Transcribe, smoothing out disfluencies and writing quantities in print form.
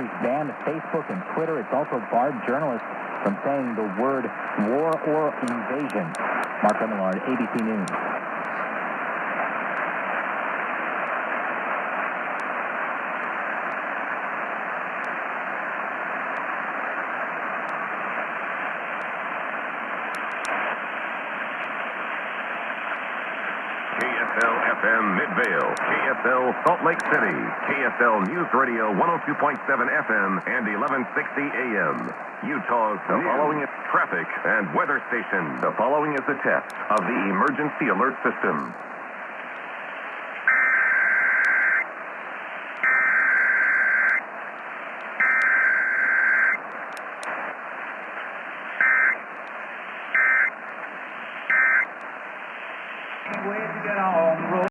countries banned Facebook and Twitter. It's also barred journalists from saying the word war or invasion. Mark Remillard, ABC News. KSL-FM Midvale, KSL Salt Lake City, KSL News Radio 102.7 FM and 1160 AM. Utah's the following is traffic and weather station. The following is a test of the emergency alert system.